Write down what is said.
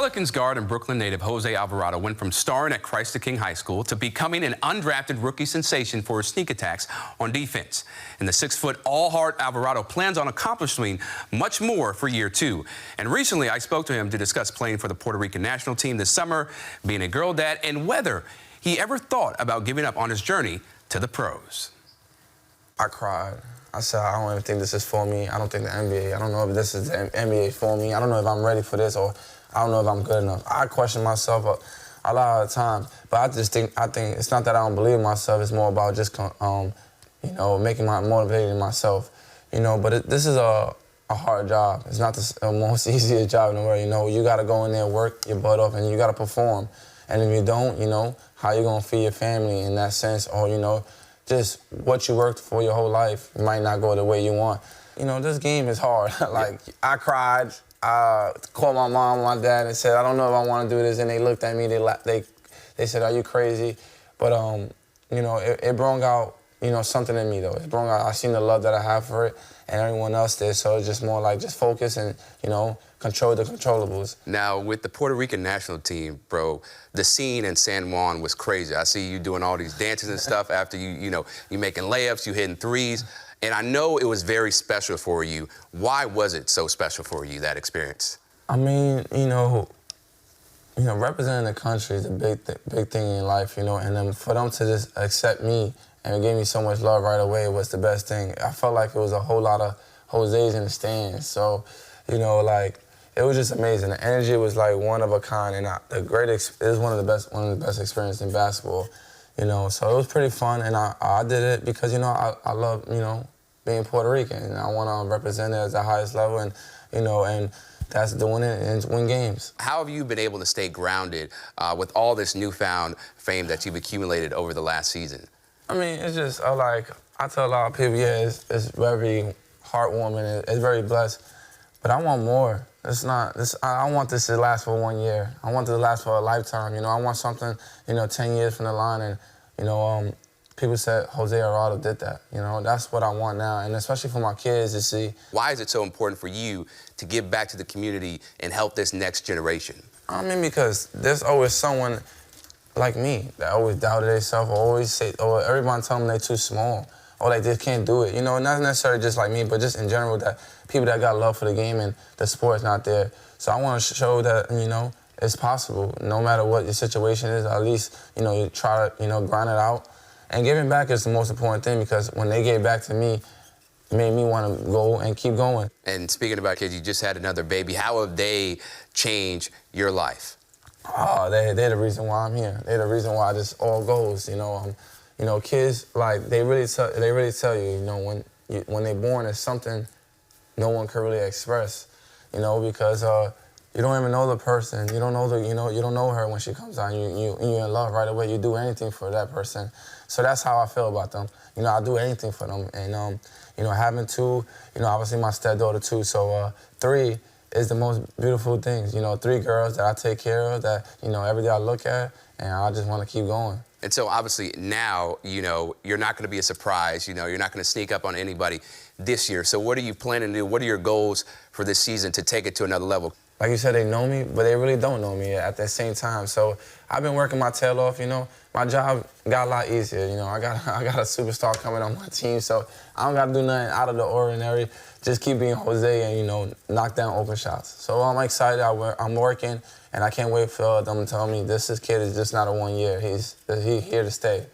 Pelicans guard and Brooklyn native Jose Alvarado went from starring at Christ the King High School to becoming an undrafted rookie sensation for his sneak attacks on defense. And the 6-foot all-heart Alvarado plans on accomplishing much more for year 2. And recently I spoke to him to discuss playing for the Puerto Rican national team this summer, being a girl dad, and whether he ever thought about giving up on his journey to the pros. I cried. I said, I don't even think this is for me. I don't think the NBA, I don't know if this is the NBA for me. I don't know if I'm ready for this, or I don't know if I'm good enough. I question myself a lot of the time, but I think it's not that I don't believe in myself. It's more about just, motivating myself, But this is a hard job. It's not the most easiest job in the world, You got to go in there, work your butt off, and you got to perform. And if you don't, how you gonna feed your family in that sense, or just what you worked for your whole life might not go the way you want. This game is hard. I cried. I called my mom and my dad and said, I don't know if I want to do this. And they looked at me, they said, are you crazy? But, it brought out, something in me, though. It brought out, I seen the love that I have for it, and everyone else did. So it's just more like just focus and, control the controllables. Now, with the Puerto Rican national team, bro, the scene in San Juan was crazy. I see you doing all these dances and stuff after you making layups, you hitting threes. And I know it was very special for you. Why was it so special for you, that experience? I mean, representing the country is a big thing in life, and then for them to just accept me and give me so much love right away was the best thing. I felt like it was a whole lot of Jose's in the stands. So, it was just amazing. The energy was like one of a kind, and it was one of the best experiences in basketball. So it was pretty fun, and I did it because, I love, being Puerto Rican, and I want to represent it at the highest level, and, and that's doing it and win games. How have you been able to stay grounded with all this newfound fame that you've accumulated over the last season? I mean, it's just, I tell a lot of people, yeah, it's very heartwarming, it's very blessed, but I want more. I want this to last for 1 year. I want it to last for a lifetime, I want something, 10 years from the line, and, people said Jose Alvarado did that. That's what I want now, and especially for my kids to see. Why is it so important for you to give back to the community and help this next generation? I mean, because there's always someone like me that always doubted themselves, or everyone tell them they're too small, or they just can't do it. Not necessarily just like me, but just in general, that people that got love for the game and the sport's not there. So I want to show that, it's possible. No matter what your situation is, at least, you try to, grind it out. And giving back is the most important thing, because when they gave back to me, it made me want to go and keep going. And speaking about kids, you just had another baby. How have they changed your life? Oh, they're the reason why I'm here. They're the reason why this all goes. Kids, they really tell you, when they're born, it's something no one can really express, because you don't even know the person. You don't know you don't know her when she comes out. You're in love right away. You do anything for that person. So that's how I feel about them. I do anything for them. And having 2, obviously my stepdaughter too. So 3 is the most beautiful things. 3 girls that I take care of, that every day I look at, and I just want to keep going. And so obviously now, you're not going to be a surprise. You're not going to sneak up on anybody this year. So what are you planning to do? What are your goals for this season to take it to another level? Like you said, they know me, but they really don't know me at the same time. So I've been working my tail off, My job got a lot easier, I got a superstar coming on my team, so I don't got to do nothing out of the ordinary. Just keep being Jose and, knock down open shots. So I'm excited. I'm working, and I can't wait for them to tell me this kid is just not a 1 year. He's here to stay.